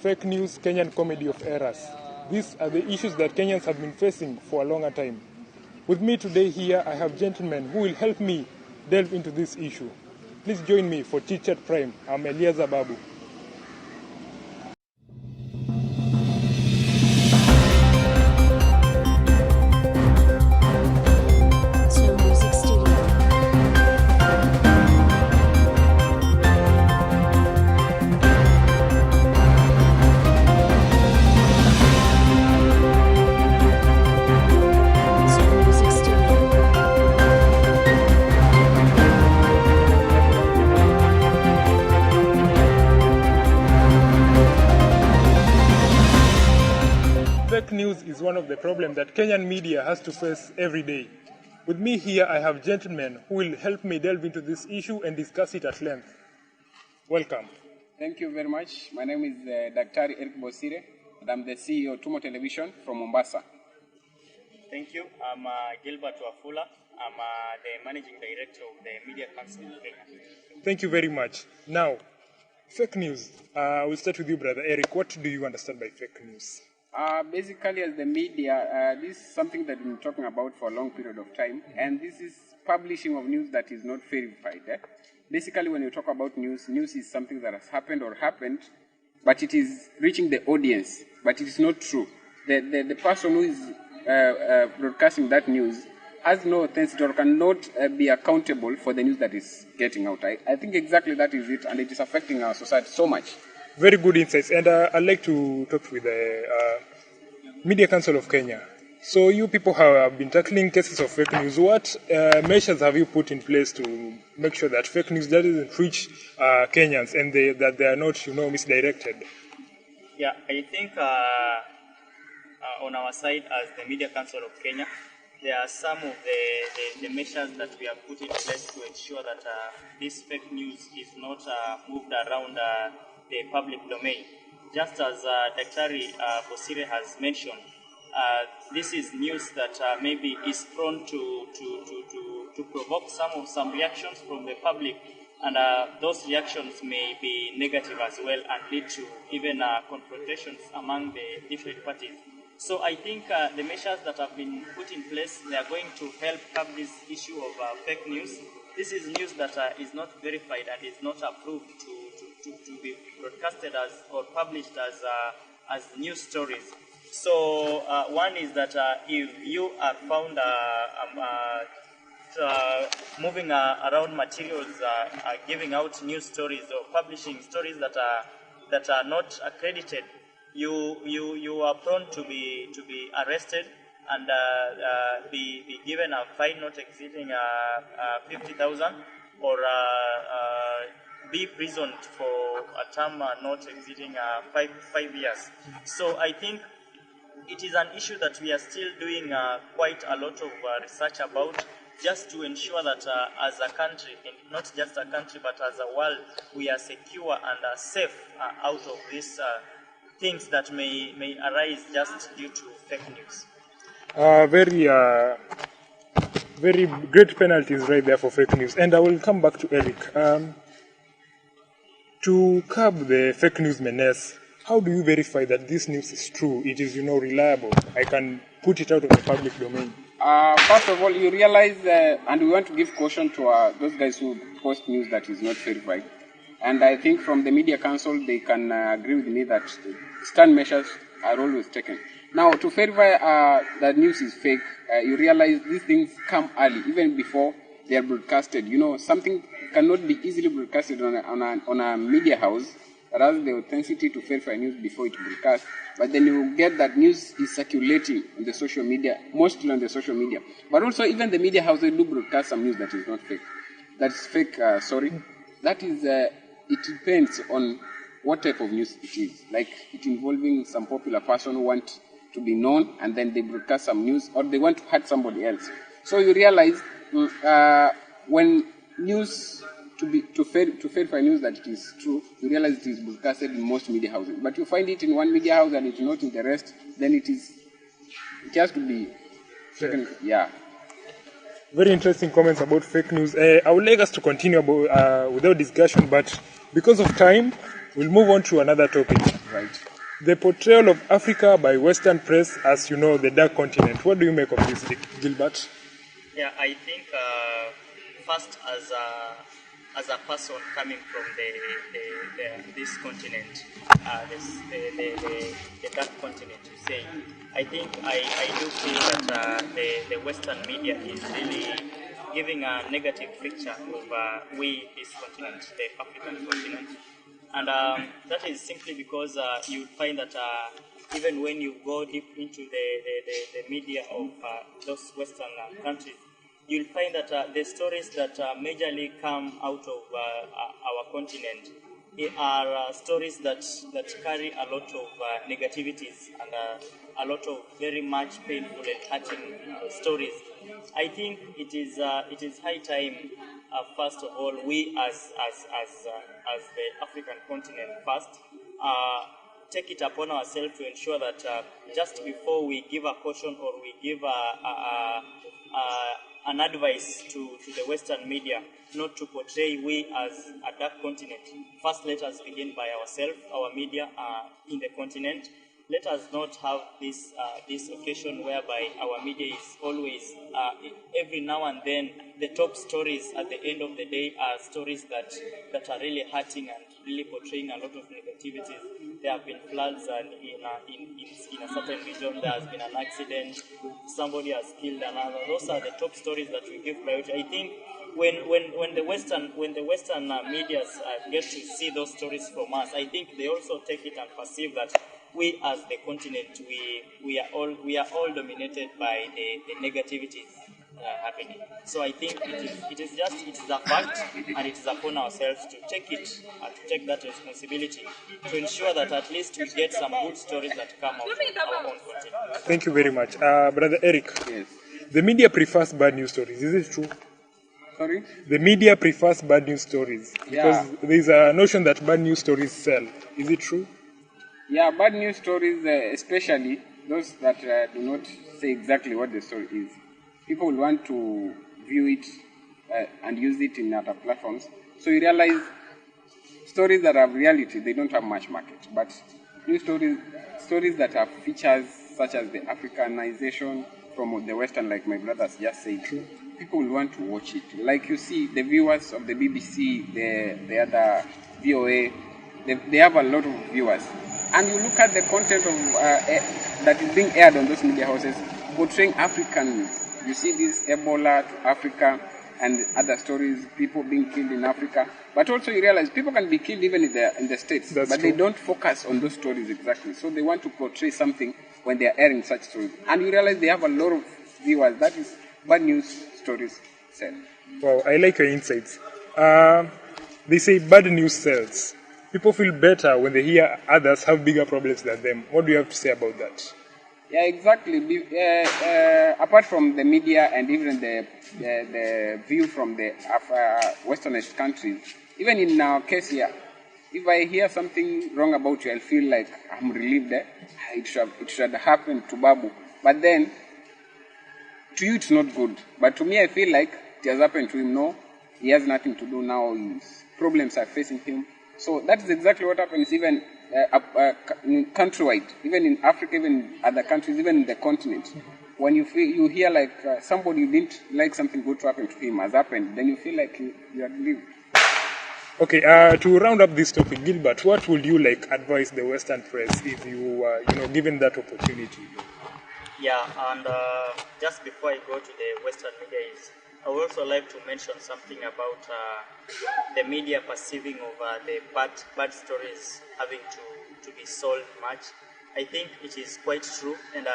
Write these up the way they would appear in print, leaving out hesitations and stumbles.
fake news, Kenyan comedy of errors. These are the issues that Kenyans have been facing for a longer time. With me today here, I have gentlemen who will help me delve into this issue. Please join me for Chit Prime. I'm ELIAZAR BABU. Fake news is one of the problems that Kenyan media has to face every day. With me here, I have gentlemen who will help me delve into this issue and discuss it at length. Welcome. Thank you very much. My name is Dr. Eric Bosire, and I'm the CEO of Tumo Television from Mombasa. Thank you. I'm Gilbert Wafula. I'm the Managing Director of the Media Council of Kenya. Thank you very much. Now, fake news. We'll start with you, Brother Eric. What do you understand by fake news? Basically, as the media, this is something that we've been talking about for a long period of time, and this is publishing of news that is not verified. Basically, when you talk about news, news is something that has happened, but it is reaching the audience, but it is not true. The person who is broadcasting that news has no authenticity or cannot be accountable for the news that is getting out. I think exactly that is it, and it is affecting our society so much. Very good insights, and I'd like to talk with the Media Council of Kenya. So you people have been tackling cases of fake news. What measures have you put in place to make sure that fake news doesn't reach Kenyans and that they are not, misdirected? Yeah, I think on our side as the Media Council of Kenya, there are some of the measures that we have put in place to ensure that this fake news is not moved around the public domain. Just as Dr. Bosire has mentioned, this is news that maybe is prone to provoke some reactions from the public, and those reactions may be negative as well and lead to even confrontations among the different parties. So I think the measures that have been put in place, they are going to help curb this issue of fake news. This is news that is not verified and is not approved to be broadcasted as or published as news stories. So one is that if you are found moving around materials, giving out news stories or publishing stories that are not accredited, you are prone to be arrested and be given a fine not exceeding 50,000 or be imprisoned for a term not exceeding 5 years. So I think it is an issue that we are still doing quite a lot of research about, just to ensure that as a country, and not just a country but as a world, we are secure and safe out of these things that may arise just due to fake news. Very great penalties right there for fake news. And I will come back to Eric. To curb the fake news menace, how do you verify that this news is true? It is, reliable. I can put it out of the public domain. First of all, you realize, and we want to give caution to those guys who post news that is not verified. And I think from the Media Council, they can agree with me that stern measures are always taken. Now, to verify that news is fake, you realize these things come early, even before they are broadcasted. Something cannot be easily broadcasted on a media house that has the authenticity to verify news before it broadcasts. But then you get that news is circulating on the social media, mostly on the social media. But also even the media house, they do broadcast some news that is not fake. That is fake, That is, it depends on what type of news it is. Like it involving some popular person who want to be known and then they broadcast some news, or they want to hurt somebody else. So you realize when news to verify news that it is true, you realize it is broadcasted in most media houses. But you find it in one media house and it's not in the rest, then it has to be taken. Yeah. Very interesting comments about fake news. I would like us to continue without discussion, but because of time, we'll move on to another topic. Right. The portrayal of Africa by Western press as, the dark continent. What do you make of this, Gilbert? Yeah, I think first as a person coming from this continent, the dark continent, you say, I think I do feel that the Western media is really giving a negative picture of this continent, the African continent. And that is simply because you find that even when you go deep into the media of those Western countries, you'll find that the stories that majorly come out of our continent are stories that carry a lot of negativities and a lot of very much painful and hurting stories. I think it is high time, first of all, we as the African continent first take it upon ourselves to ensure that just before we give a caution or we give an advice to the Western media not to portray we as a dark continent. First, let us begin by ourselves, our media in the continent. Let us not have this occasion whereby our media is always, every now and then, the top stories at the end of the day are stories that are really hurting and really portraying a lot of negativities. There have been floods and in a certain region, there has been an accident, somebody has killed another. Those are the top stories that we give priority. I think when the Western media get to see those stories from us, I think they also take it and perceive that we as the continent, we are all dominated by the negativities happening. So I think it is a fact, and it is upon ourselves to take that responsibility to ensure that at least we get some good stories that come out of our own continent. Thank you very much, Brother Eric. Yes. The media prefers bad news stories. Is it true? Sorry? The media prefers bad news stories because there is a notion that bad news stories sell. Is it true? Yeah, bad news stories, especially those that do not say exactly what the story is. People will want to view it and use it in other platforms. So you realize stories that have reality, they don't have much market. But news stories that have features such as the Africanization from the Western, like my brothers just said, people will want to watch it. Like you see, the viewers of the BBC, the other VOA, they have a lot of viewers. And you look at the content of that is being aired on those media houses, portraying Africans. You see this Ebola to Africa and other stories, people being killed in Africa. But also you realize people can be killed even in the States. That's but true. They don't focus on those stories exactly. So they want to portray something when they are airing such stories. And you realize they have a lot of viewers. That is bad news stories sell. Wow, I like your insights. They say bad news sells. People feel better when they hear others have bigger problems than them. What do you have to say about that? Yeah, exactly. Apart from the media and even the view from the westernized countries, even in our case here, if I hear something wrong about you, I'll feel like I'm relieved. It should happen to Babu. But then, to you it's not good. But to me, I feel like it has happened to him. No, he has nothing to do now. His problems are facing him. So that is exactly what happens even countrywide, even in Africa, even in other countries, even in the continent. When you hear like somebody you didn't like something good to happen to him has happened, then you feel like you are relieved. Okay, to round up this topic, Gilbert, what would you advise the Western press if you were, given that opportunity? Yeah, and just before I go to the Western media, I would also like to mention something about the media perceiving of the bad stories having to be sold much. I think it is quite true, and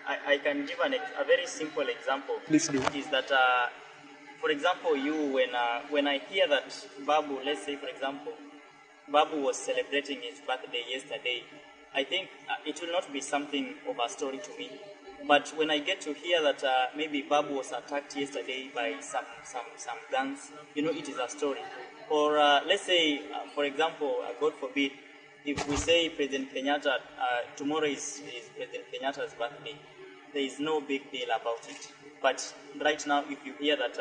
I can give a very simple example. Please do. Is that, for example, when I hear that Babu, let's say, for example, Babu was celebrating his birthday yesterday, I think it will not be something of a story to me. But when I get to hear that maybe Babu was attacked yesterday by some gangs, it is a story. Or let's say, for example, God forbid, if we say President Kenyatta, tomorrow is President Kenyatta's birthday, there is no big deal about it. But right now, if you hear that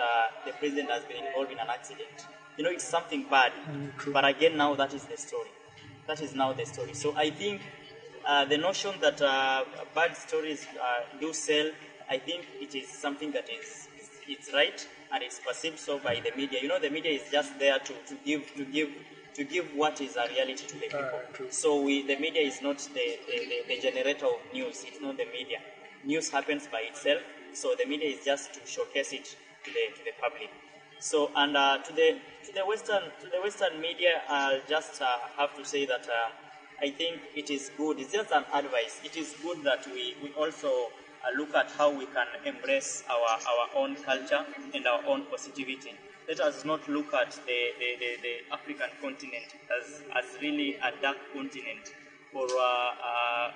the president has been involved in an accident, it's something bad. But again, now that is the story. That is now the story. So I think The notion that bad stories do sell, I think it is something that it's right and it's perceived so by the media. The media is just there to give what is a reality to the people. So the media is not the generator of news. It's not the media. News happens by itself. So the media is just to showcase it to the public. So and to the Western media, I'll just have to say that I think it is good. It's just an advice. It is good that we also look at how we can embrace our own culture and our own positivity. Let us not look at the African continent as really a dark continent or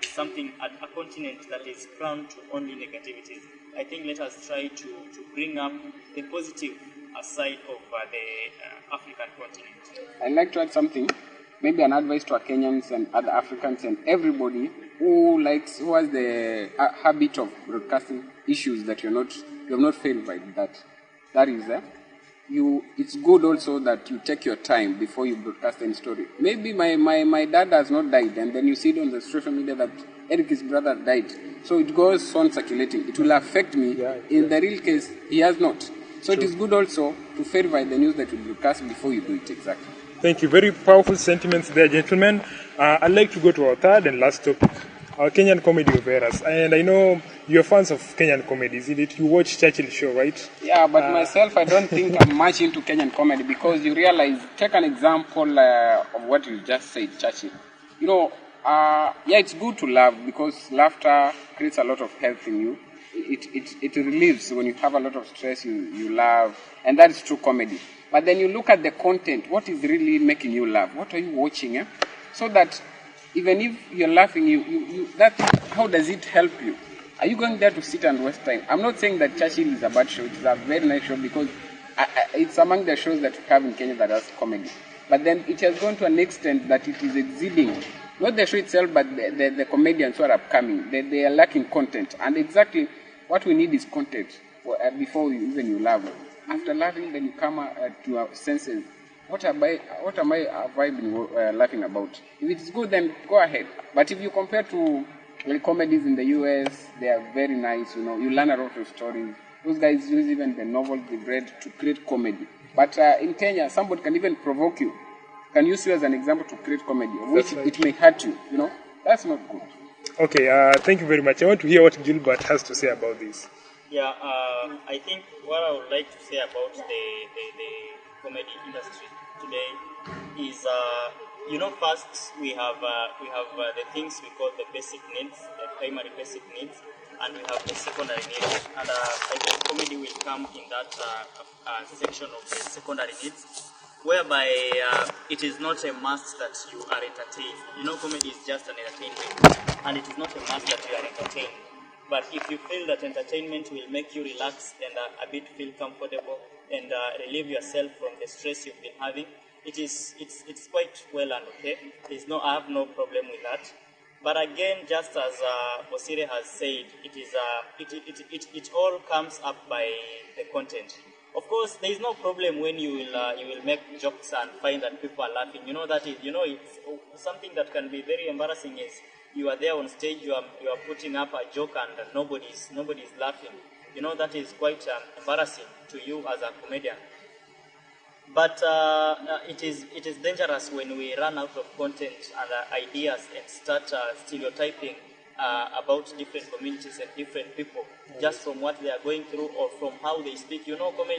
something, a continent that is prone to only negativities. I think let us try to bring up the positive side of the African continent. I'd like to add something, maybe an advice to our Kenyans and other Africans and everybody who has the habit of broadcasting issues that you have not failed by that. That is, it's good also that you take your time before you broadcast any story. Maybe my dad has not died, and then you see it on the social media that Eric's brother died. So it goes on circulating. It will affect me. In the real case, he has not. So it is good also to verify the news that you broadcast before you do it exactly. Thank you. Very powerful sentiments there, gentlemen. I'd like to go to our third and last topic, our Kenyan comedy of errors. And I know you're fans of Kenyan comedy, isn't it? You watch Churchill show, right? Yeah, but myself, I don't think I'm much into Kenyan comedy because you realize, take an example of what you just said, Churchill. It's good to laugh because laughter creates a lot of health in you. It relieves when you have a lot of stress, you laugh, and that is true comedy. But then you look at the content, what is really making you laugh? What are you watching? So that even if you're laughing, how does it help you? Are you going there to sit and waste time? I'm not saying that Churchill is a bad show. It's a very nice show because it's among the shows that we have in Kenya that has comedy. But then it has gone to an extent that it is exceeding, not the show itself, but the comedians who are upcoming. They are lacking content. And exactly what we need is content before you laugh. After laughing, then you come to your senses. What have I been laughing about? If it is good, then go ahead. But if you compare to comedies in the US, they are very nice. You learn a lot of stories. Those guys use even the novels they read to create comedy. But in Kenya, somebody can even provoke you, can use you as an example to create comedy, which it may hurt you. That's not good. Okay, thank you very much. I want to hear what Gilbert has to say about this. Yeah, I think what I would like to say about the comedy industry today is, first we have the things we call the basic needs, the primary basic needs, and we have the secondary needs. And I think comedy will come in that section of the secondary needs, whereby it is not a must that you are entertained. Comedy is just an entertainment, and it is not a must that you are entertained. But if you feel that entertainment will make you relax and a bit feel comfortable and relieve yourself from the stress you've been having, it's quite well and okay. I have no problem with that. But again, just as Bosire has said, it all comes up by the content. Of course, there is no problem when you will make jokes and find that people are laughing. It's something that can be very embarrassing is you are there on stage, you are putting up a joke and nobody's laughing. That is quite embarrassing to you as a comedian. But it is dangerous when we run out of content and ideas and start stereotyping about different communities and different people just from what they are going through or from how they speak.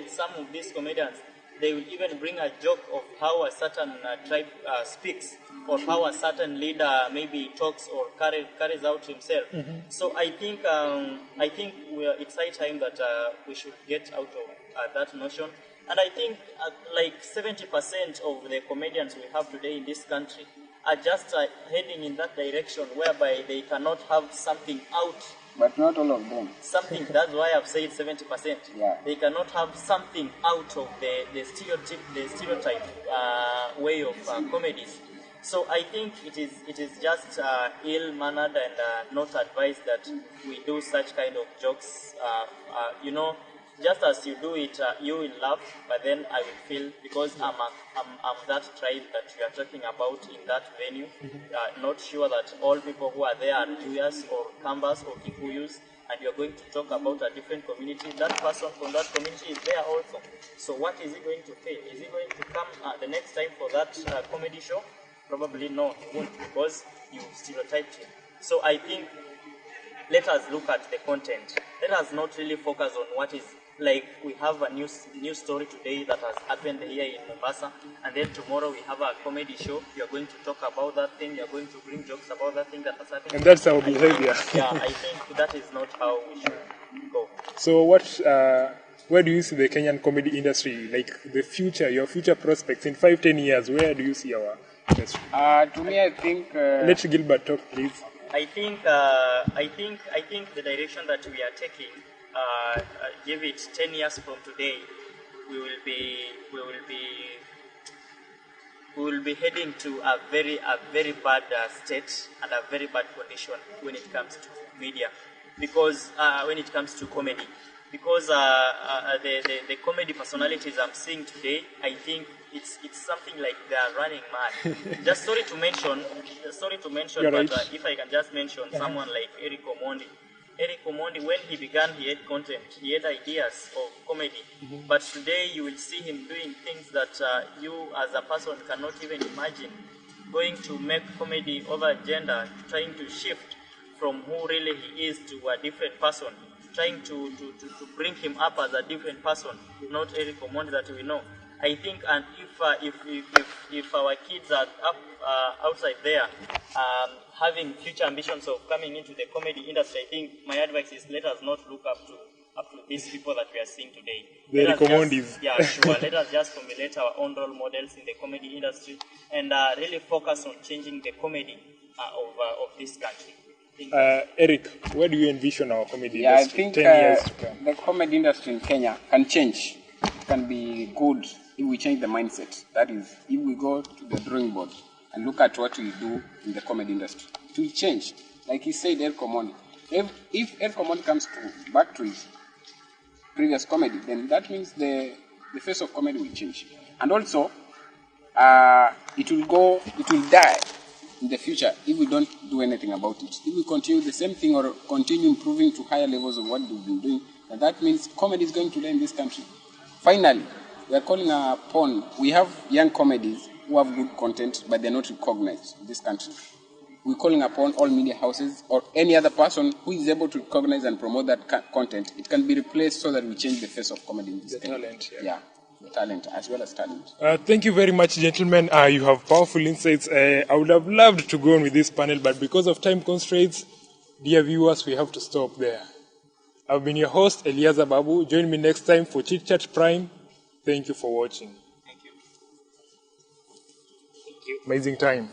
Some of these comedians, they will even bring a joke of how a certain tribe speaks or how a certain leader maybe talks or carries out himself. Mm-hmm. So I think it's high time that we should get out of that notion. And I think like 70% of the comedians we have today in this country are just heading in that direction whereby they cannot have something out. But not all of them. Something, that's why I've said 70%. Yeah. They cannot have something out of the stereotype way of comedies. So I think it is just ill-mannered and not advised that we do such kind of jokes. just as you do it, you will laugh, but then I will feel, because I'm that tribe that you are talking about in that venue, not sure that all people who are there are Juyas or Kambas or Kikuyus, and you're going to talk about a different community. That person from that community is there also. So what is he going to feel? Is he going to come the next time for that comedy show? Probably no, he won't, because you stereotyped him. So I think let us look at the content. Let us not really focus on what is, like, we have a new story today that has happened here in Mombasa, and then tomorrow we have a comedy show. You're going to talk about that thing. You're going to bring jokes about that thing that has happened. And that's our behavior. I think that is not how we should go. So where do you see the Kenyan comedy industry, like the future, your future prospects in 5-10 years? Where do you see our industry? To me, I think. Let Gilbert talk, please. I think the direction that we are taking, give it 10 years from today, we will be heading to a very bad state and a very bad condition when it comes to media, because when it comes to comedy, because the comedy personalities I'm seeing today, I think it's something like they are running mad. Just sorry to mention, You're but right. if I can just mention someone like Eric Omondi. Eric Omondi, when he began, he had content, he had ideas of comedy. But today you will see him doing things that you as a person cannot even imagine. Going to make comedy over gender, trying to shift from who really he is to a different person, trying to bring him up as a different person, not Eric Omondi that we know. I think, and if our kids are up outside there, having future ambitions of coming into the comedy industry, I think my advice is let us not look up to these people that we are seeing today. The Recommondis. Yeah, sure. Let us just formulate our own role models in the comedy industry and really focus on changing the comedy of this country. Eric, where do you envision our comedy Yeah, industry I think 10 years to come? the comedy industry in Kenya can change. It can be good if we change the mindset. That is, if we go to the drawing board and look at what we do in the comedy industry, it will change. Like he said, El Common. If El Common comes back to his previous comedy, then that means the face of comedy will change. And also, it will die in the future if we don't do anything about it. If we continue the same thing or continue improving to higher levels of what we've been doing, then that means comedy is going to die in this country. Finally, we are calling upon, we have young comedies who have good content, but they're not recognized in this country. We're calling upon all media houses or any other person who is able to recognize and promote that content. It can be replaced so that we change the face of comedy in this country. Talent, Yeah, the talent as well as talent. Thank you very much, gentlemen. You have powerful insights. I would have loved to go on with this panel, but because of time constraints, dear viewers, we have to stop there. I've been your host, ELIAZAR BABU. Join me next time for Chit Chat Prime. Thank you for watching. Thank you. Amazing time.